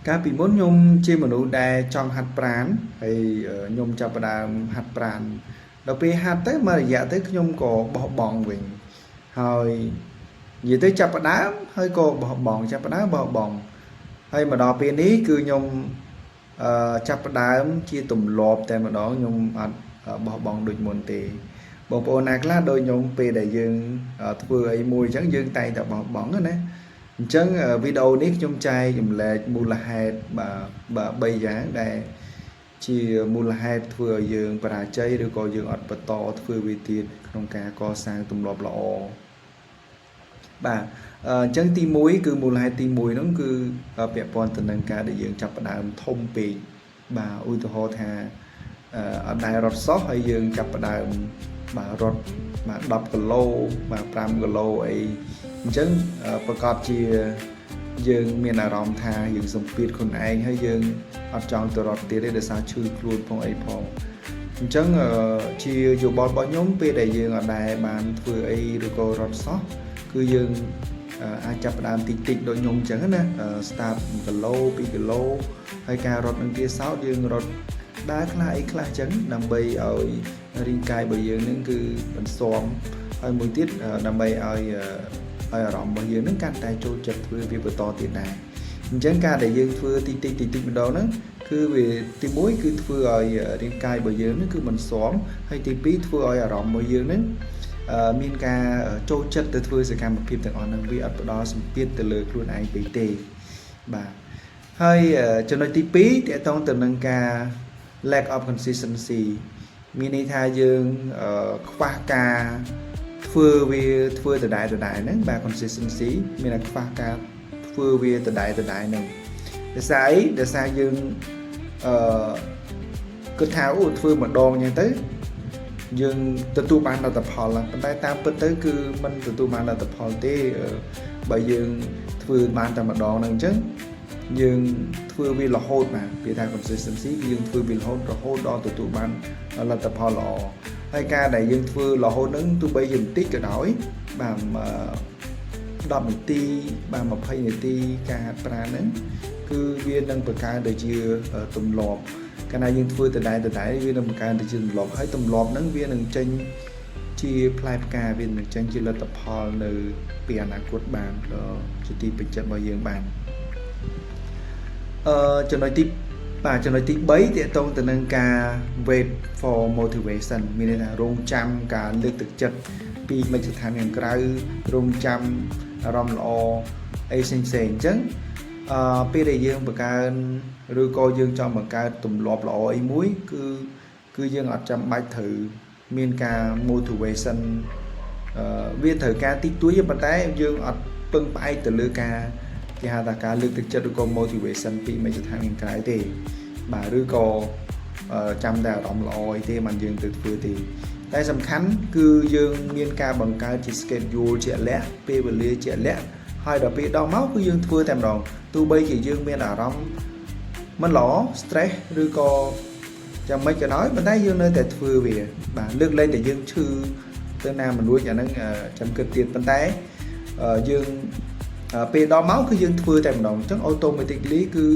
Các bị muốn nhung chi mà nụ đài trong hạt prán hay nhung chập đàm hạt prán đặc biệt hạt tới mà dạ tới nhung có bỏ bòn mình hồi gì tới chập đám hơi có bỏ bòn chập đám bỏ bòn hay mà đò bên ý cứ nhung chập đám chi tùm lọp tại mà đó nhung bỏ bòn được một tỷ bộ bộ nạc lá đôi nhung về đại dương vừa ấy mùi trắng dương tay tập bỏ bỏng rồi nè chẳng video nick trong trai dùng là mua là hạt bà bây giá đây chỉ mua là hạt vừa dương và chơi được coi dương ọt bật to vừa vì tiền trong cả co sang tùm lọp lọ bà chẳng tim muối cứ mua là hai tim muối nó cứ bẹp bòn tình năng cả để dương chập đàm thông bị bà ui tô ho thà ở đây rót sót hay dương chập đàm bà rót mà đập cái lô mà pram cái lô ấy chẳngประกอบជាយើងមានអារម្មណ៍ថាយើងសំពីតខ្លួនឯងហើយយើងអត់ចង់ទៅរត់ទៀតទេដោយសារឈឺខ្លួនផងអីផងអញ្ចឹងជាយោបល់របស់ខ្ញុំពេលដែលយើងអត់ដែរបានធ្វើអីឬក៏រត់សោះគឺយើងអាចចាប់ផ្ដើមតិចតិចដូចខ្ញុំអញ្ចឹងណា start 1គីឡូ2គីឡូហើយការរត់នឹងទៀតសោតយើងរត់ដើរខ្លះអីខ្លះអញ្ចឹងដើម្បីឲ្យរាងកាយរបស់យើងនឹងគឺបន្ស៊ាំហើយមួយទៀតដើម្បីឲ្យឲ្យអារម្មណ៍របស់យើងនឹងកាន់តែចូលចិត្តធ្វើវាបន្តទៀតដែរអញ្ចឹងការដែលយើងធ្វើតិចតិចម្ដងហ្នឹងគឺវាទី1គឺធ្វើឲ្យរាងកាយរបស់យើងនឹងគឺមិនស៊ាំហើយទី2ធ្វើឲ្យអារម្មណ៍របស់យើងនឹងមានការចូលចិត្តទៅធ្វើសកម្មភាពទាំងអស់ហ្នឹងវាអត់ផ្ដល់សម្ពាធទៅលើខ្លួនឯងពេកទេបាទហើយចំណុចទី2តកតងទៅនឹងការ lack of consistency មានន័យថាយើងខ្វះការធ្វើវាធ្វើដដែលហ្នឹងបាទ consistency មានតែខ្វះការធ្វើវាដដែលហ្នឹងដោយសារអីដោយសារយើងគិតថាអូធ្វើម្ដងអញ្ចឹងទៅយើងទទួលបានលទ្ធផលប៉ុន្តែតាមពិតទៅគឺมันទទួលបានលទ្ធផលទេបើយើងធ្វើបានតែម្ដងហ្នឹងអញ្ចឹងយើងធ្វើវារហូតបាទវាថា consistency គឺយើងធ្វើវារហូតដល់ទទួលបានលទ្ធផលល្អហើយការដែលយើងធ្វើរហូតហ្នឹងទោះបីជាបន្តិចក៏ដោយបាទ10នាទីបាទ20នាទីការហាត់ប្រាណហ្នឹងគឺវានឹងបង្កើនទៅជាទម្លាប់កាលណាយើងធ្វើដដែលវានឹងបង្កើនទៅជាទម្លាប់ហើយទម្លាប់ហ្នឹងវានឹងចេញជាផ្លែផ្កាវានឹងចេញជាលទ្ធផលនៅពីអនាគតបានជាទីពេញចិត្តរបស់យើងបានចំណុចទី3តកតងទៅនឹងការ wait for motivation មានន័យថារងចាំការលើកទឹកចិត្តពីមជ្ឈដ្ឋានខាងក្រៅរងចាំអារម្មណ៍ល្អអីផ្សេងអញ្ចឹងពេលដែលយើងបង្កើនឬក៏យើងចង់បង្កើតទម្លាប់ល្អអីមួយគឺយើងអត់ចាំបាច់ត្រូវមានការ motivation វាត្រូវការតិចតួចប៉ុន្តែយើងអត់ពឹងផ្អែកទៅលើការគេហៅថាការលើកទឹកចិត្តឬក៏ motivation ពីមជ្ឈដ្ឋានខាងក្រៅទេបាទឬក៏ចាំតែអារម្មណ៍ល្អអីទេមិនយើងទៅធ្វើទេតែសំខាន់គឺយើងមានការបង្កើតជា schedule ជាក់លាក់ពេលវេលាជាក់លាក់ហើយដល់ពេលដល់មកគឺយើងធ្វើតែម្ដងទោះបីជាយើងមានអារម្មណ៍មិនល្អ stress ឬក៏យ៉ាងម៉េចក៏ដោយប៉ុន្តែយើងនៅតែធ្វើវាបាទលើកលែងតែយើងឈឺទៅណាមិនរួចអាហ្នឹងចាំគិតទៀតប៉ុន្តែយើងពេលដល់មកគឺយើងធ្វើតែម្ដងអញ្ចឹង automatically គឺ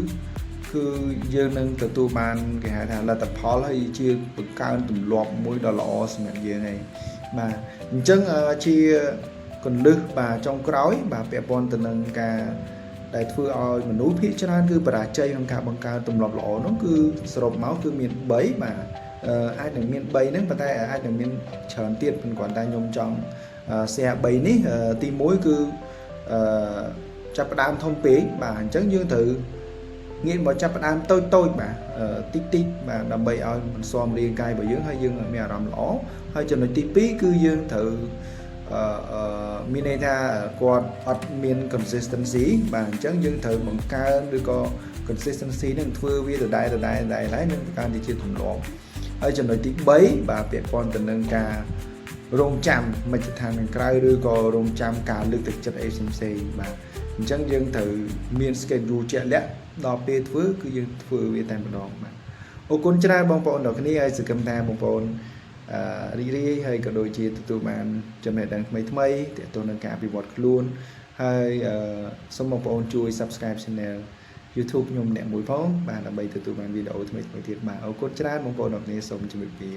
យើងនឹងទទួលបានគេហៅថាលទ្ធផលហើយជាបង្កើនទម្លាប់មួយដ៏ល្អសម្រាប់យើងហើយបាទអញ្ចឹងជាកលឹះបាទចុងក្រោយបាទពាក់ព័ន្ធទៅនឹងការដែលធ្វើឲ្យមនុស្សភាគច្រើនគឺបរាជ័យក្នុងការបង្កើនទម្លាប់ល្អនោះគឺសរុបមកគឺមាន3បាទអាចនឹងមាន3ហ្នឹងប៉ុន្តែអាចនឹងមានច្រើនទៀតប៉ុន្តែគ្រាន់តែខ្ញុំចង់ share 3នេះទី1គឺចាប់ផ្ដើមធំពេកបាទអញ្ចឹងយើងត្រូវងាកមកចាប់ផ្ដើមតូចបាទតិចបាទដើម្បីឲ្យមិនស៊ាំរាងកាយរបស់យើងហើយយើងមានអារម្មណ៍ល្អហើយចំណុចទី2គឺយើងត្រូវមានន័យថាគាត់អត់មាន consistency បាទអញ្ចឹងយើងត្រូវបង្កើនឬក៏ consistency នឹងធ្វើវាដដែលនឹងបង្កើនជាទម្លាប់ហើយចំណុចទី3បាទពាក់ព័ន្ធទៅនឹងការរងចាំមជ្ឈដ្ឋានខាងក្រៅឬក៏រងចាំការលើកទឹកចិត្តអីផ្សេងបាទអញ្ចឹងយើងត្រូវមាន schedule ជាក់លាក់ដល់ពេលធ្វើគឺយើងធ្វើវាតែម្ដងបាទអរគុណច្រើនបងប្អូនទាំងគ្នាហើយសង្ឃឹមថាបងប្អូនរីករាយហើយក៏ដូចជាទទួលបានចំណេះដឹងថ្មីទាក់ទងនឹងការអភិវឌ្ឍខ្លួនហើយសូមបងប្អូនជួយ Subscribe Channel YouTube ខ្ញុំអ្នកមួយផងបាទដើម្បីទទួលបានវីដេអូថ្មីៗទៀតបាទអរគុណច្រើនបងប្អូនអរគ្នាសូមជម្រាបលា